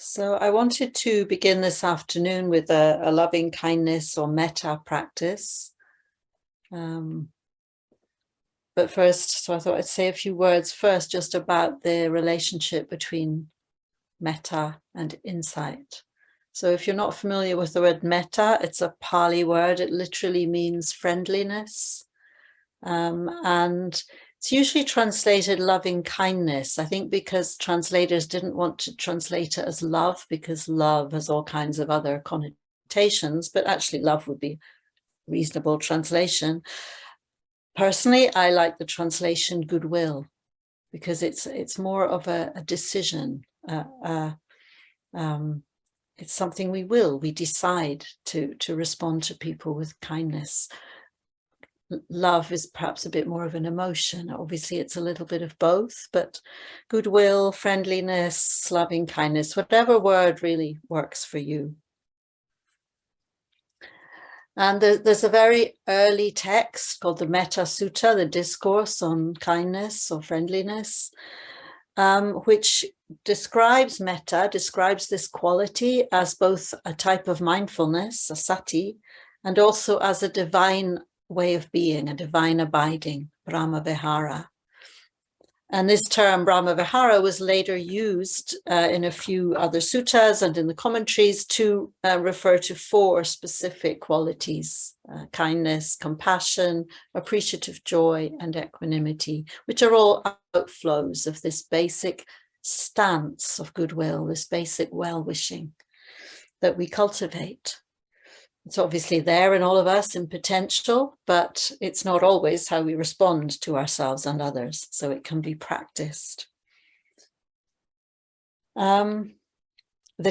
So I wanted to begin this afternoon with a loving kindness or mettā practice. But first, so I thought I'd say a few words first just about the relationship between mettā and insight. So if you're not familiar with the word mettā, it's a Pali word. It literally means friendliness. And it's usually translated loving kindness, I think, because translators didn't want to translate it as love, because love has all kinds of other connotations, but actually love would be a reasonable translation. Personally, I like the translation goodwill, because it's more of a decision. It's something we decide to respond to people with kindness. Love is perhaps a bit more of an emotion. Obviously, it's a little bit of both, but goodwill, friendliness, loving kindness, whatever word really works for you. And there's a very early text called the Metta Sutta, the discourse on kindness or friendliness, which describes metta, describes this quality as both a type of mindfulness, a sati, and also as a divine way of being, a divine abiding, Brahma Vihara. And this term Brahma Vihara was later used in a few other suttas and in the commentaries to refer to 4 specific qualities: kindness, compassion, appreciative joy, and equanimity, which are all outflows of this basic stance of goodwill, this basic well-wishing that we cultivate. It's obviously there in all of us in potential, but it's not always how we respond to ourselves and others, so it can be practiced. The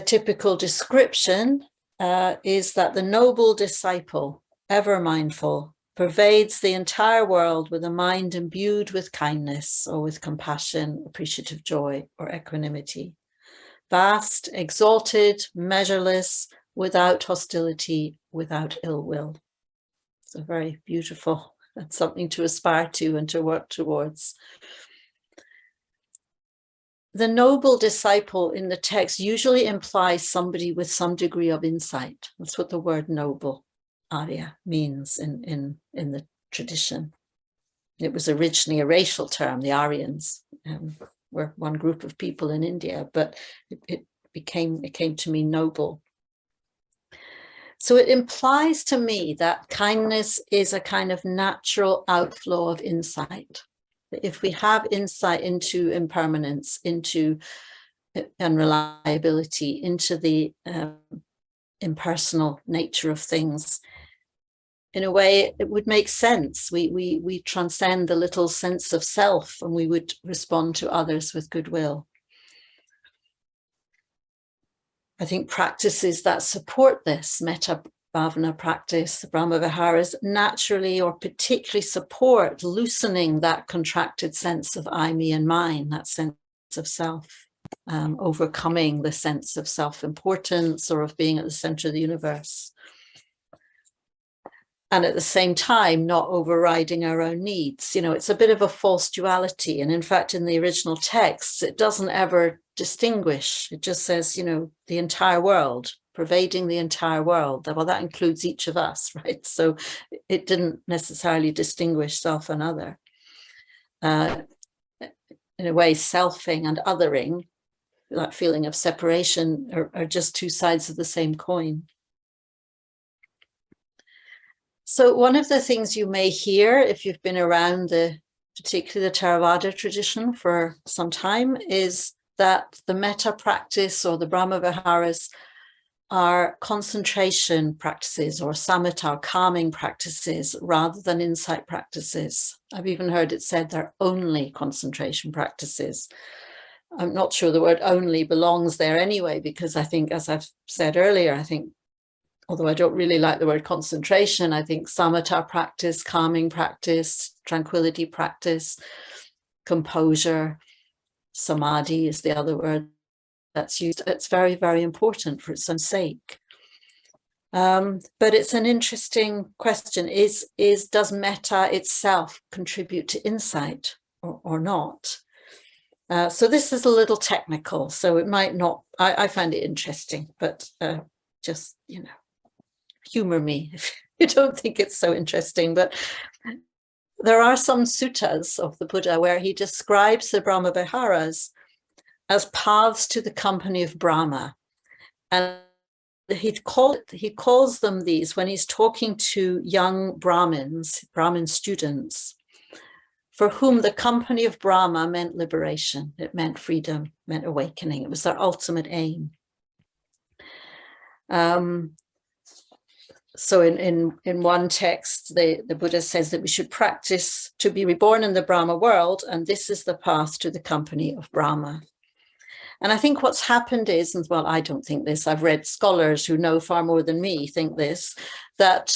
typical description is that the noble disciple, ever mindful, pervades the entire world with a mind imbued with kindness or with compassion, appreciative joy, or equanimity. Vast, exalted, measureless, without hostility, without ill will. So very beautiful and something to aspire to and to work towards. The noble disciple in the text usually implies somebody with some degree of insight. That's what the word noble, Arya, means in the tradition. It was originally a racial term. The Aryans were one group of people in India, but it came to mean noble. So it implies to me that kindness is a kind of natural outflow of insight. If we have insight into impermanence, into unreliability, into the impersonal nature of things, in a way, it would make sense. We transcend the little sense of self, and we would respond to others with goodwill. I think practices that support this, metta bhavana practice, the Brahma Viharas, naturally or particularly support loosening that contracted sense of I, me, and mine, that sense of self, overcoming the sense of self-importance or of being at the center of the universe. And at the same time, not overriding our own needs. You know, it's a bit of a false duality. And in fact, in the original texts, it doesn't ever distinguish. It just says, you know, the entire world, pervading the entire world. Well, that includes each of us, right? So it didn't necessarily distinguish self and other. In a way, selfing and othering, that feeling of separation, are just 2 sides of the same coin. So one of the things you may hear if you've been around particularly the Theravada tradition for some time, is that the metta practice or the Brahma Viharas are concentration practices or samatha, or calming practices, rather than insight practices. I've even heard it said they're only concentration practices. I'm not sure the word only belongs there anyway, because I think, as I've said earlier, I think, although I don't really like the word concentration, I think samatha practice, calming practice, tranquility practice, composure, samadhi is the other word that's used. It's very, very important for its own sake. But it's an interesting question. Does metta itself contribute to insight or not? So this is a little technical, so it might not, I find it interesting, but just, you know, humor me if you don't think it's so interesting. But there are some suttas of the Buddha where he describes the Brahma Viharas as paths to the company of Brahma. And he calls them these when he's talking to young Brahmins, Brahmin students, for whom the company of Brahma meant liberation. It meant freedom, meant awakening. It was their ultimate aim. So in one text, the Buddha says that we should practice to be reborn in the Brahma world, and this is the path to the company of Brahma. And I think what's happened is, and well, I don't think this, I've read scholars who know far more than me think this, that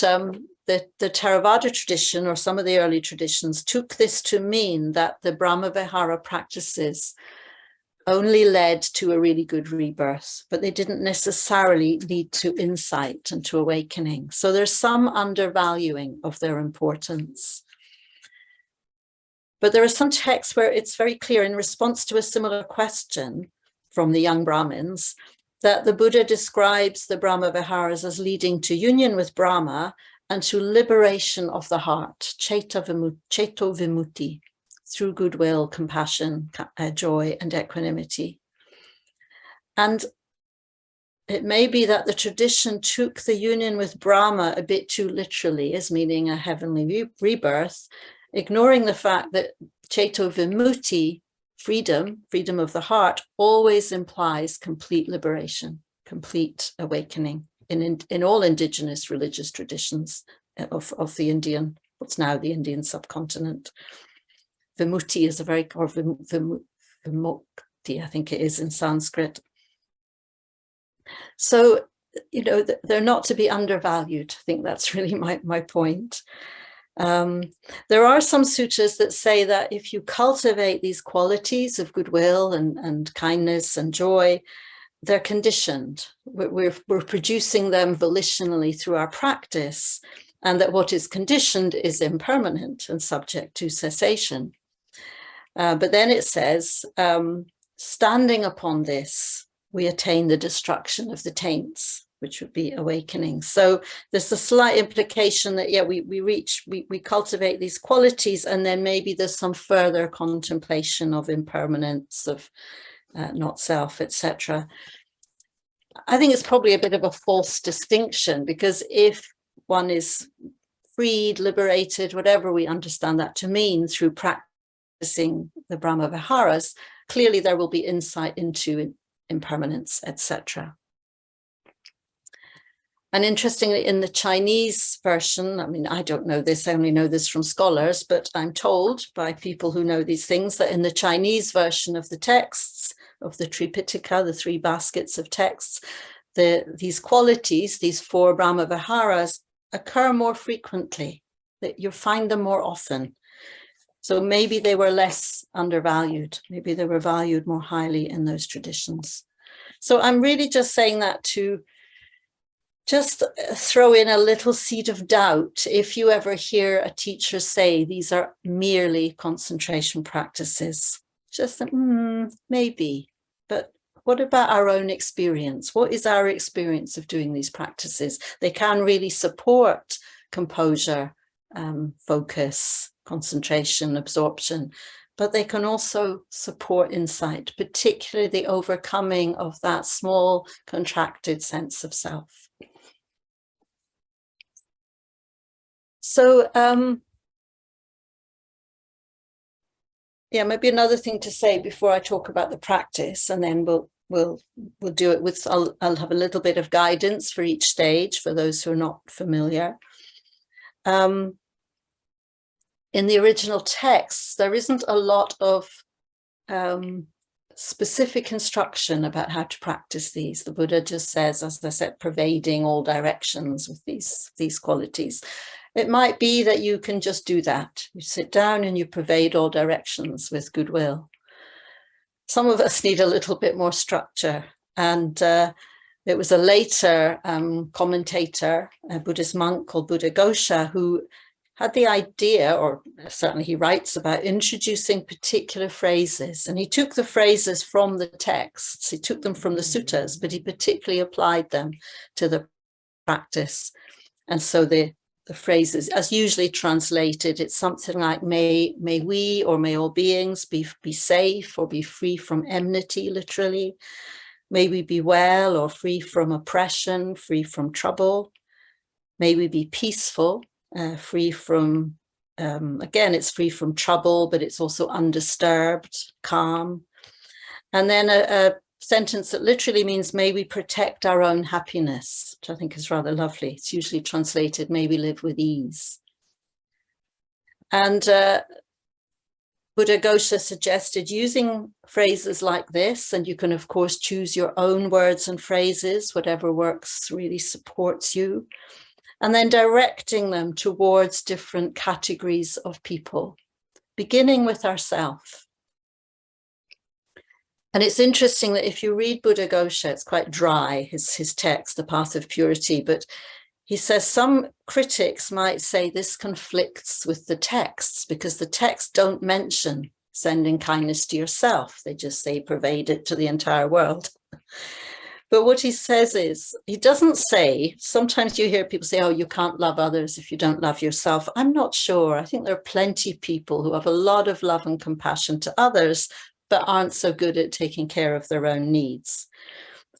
the Theravada tradition or some of the early traditions took this to mean that the Brahma Vihara practices only led to a really good rebirth, but they didn't necessarily lead to insight and to awakening. So there's some undervaluing of their importance. But there are some texts where it's very clear in response to a similar question from the young Brahmins that the Buddha describes the Brahma Viharas as leading to union with Brahma and to liberation of the heart, ceto vimutti, through goodwill, compassion, joy, and equanimity. And it may be that the tradition took the union with Brahma a bit too literally, as meaning a heavenly rebirth, ignoring the fact that ceto vimutti, freedom of the heart, always implies complete liberation, complete awakening in all indigenous religious traditions of the Indian, what's now the Indian subcontinent. Vimutti is a very, or vimukti, I think it is in Sanskrit. So, you know, they're not to be undervalued. I think that's really my point. There are some sutras that say that if you cultivate these qualities of goodwill and kindness and joy, they're conditioned. We're producing them volitionally through our practice, and that what is conditioned is impermanent and subject to cessation. But then it says, standing upon this, we attain the destruction of the taints, which would be awakening. So there's a slight implication that, yeah, we cultivate these qualities, and then maybe there's some further contemplation of impermanence, of not self, etc. I think it's probably a bit of a false distinction, because if one is freed, liberated, whatever we understand that to mean through practicing the Brahma Viharas, clearly there will be insight into impermanence, etc. And interestingly, in the Chinese version, I mean, I don't know this, I only know this from scholars, but I'm told by people who know these things that in the Chinese version of the texts, of the Tripitaka, the 3 baskets of texts, these qualities, these 4 Brahma Viharas, occur more frequently, that you find them more often. So maybe they were less undervalued, maybe they were valued more highly in those traditions. So I'm really just saying that to just throw in a little seed of doubt. If you ever hear a teacher say these are merely concentration practices, just think, maybe, but what about our own experience? What is our experience of doing these practices? They can really support composure, focus, concentration, absorption, but they can also support insight, particularly the overcoming of that small contracted sense of self. So, yeah, maybe another thing to say before I talk about the practice, and then we'll do it with, I'll have a little bit of guidance for each stage for those who are not familiar. In the original texts, there isn't a lot of specific instruction about how to practice these. The Buddha just says, as I said, pervading all directions with these qualities. It might be that you can just do that. You sit down and you pervade all directions with goodwill. Some of us need a little bit more structure. And it was a later commentator, a Buddhist monk called Buddha Gosha, who had the idea, or certainly he writes about, introducing particular phrases. And he took the phrases from the texts, he took them from the suttas, but he particularly applied them to the practice. And so the phrases, as usually translated, it's something like, may we or may all beings be safe or be free from enmity, literally. May we be well or free from oppression, free from trouble. May we be peaceful, free from, again, it's free from trouble, but it's also undisturbed, calm. And then a sentence that literally means, may we protect our own happiness, which I think is rather lovely. It's usually translated, may we live with ease. And Buddhaghosa suggested using phrases like this, and you can of course choose your own words and phrases, whatever works really supports you, and then directing them towards different categories of people, beginning with ourselves. And it's interesting that if you read Buddhaghosa, it's quite dry, his text, The Path of Purity, but he says some critics might say this conflicts with the texts because the texts don't mention sending kindness to yourself. They just say pervade it to the entire world. But what he says is, he doesn't say, sometimes you hear people say, oh, you can't love others if you don't love yourself. I'm not sure. I think there are plenty of people who have a lot of love and compassion to others, but aren't so good at taking care of their own needs.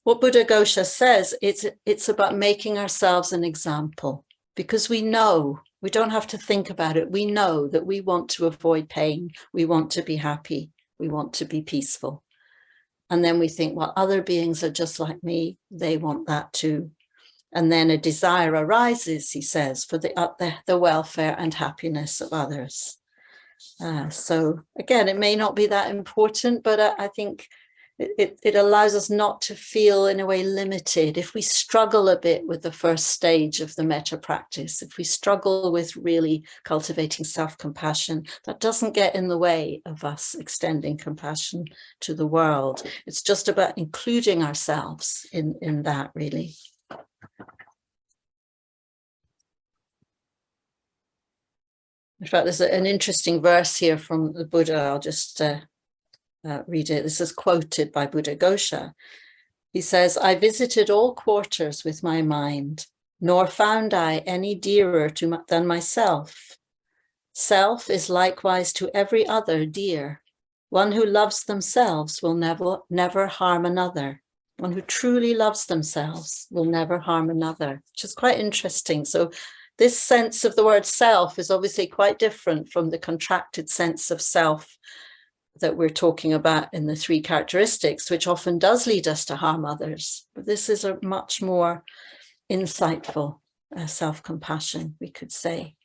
What Buddhaghosa says, it's about making ourselves an example, because we know, we don't have to think about it. We know that we want to avoid pain. We want to be happy. We want to be peaceful. And then we think, well, other beings are just like me. They want that too. And then a desire arises, he says, for the welfare and happiness of others. So again, it may not be that important, but I think it allows us not to feel in a way limited. If we struggle a bit with the first stage of the metta practice, if we struggle with really cultivating self-compassion, that doesn't get in the way of us extending compassion to the world. It's just about including ourselves in that, really. In fact, there's an interesting verse here from the Buddha. I'll just read it. This is quoted by Buddhaghosa. He says, I visited all quarters with my mind, nor found I any dearer than myself. Self is likewise to every other dear. One who loves themselves will never harm another. One who truly loves themselves will never harm another, which is quite interesting. So this sense of the word self is obviously quite different from the contracted sense of self that we're talking about in the three characteristics, which often does lead us to harm others. But this is a much more insightful self-compassion, we could say.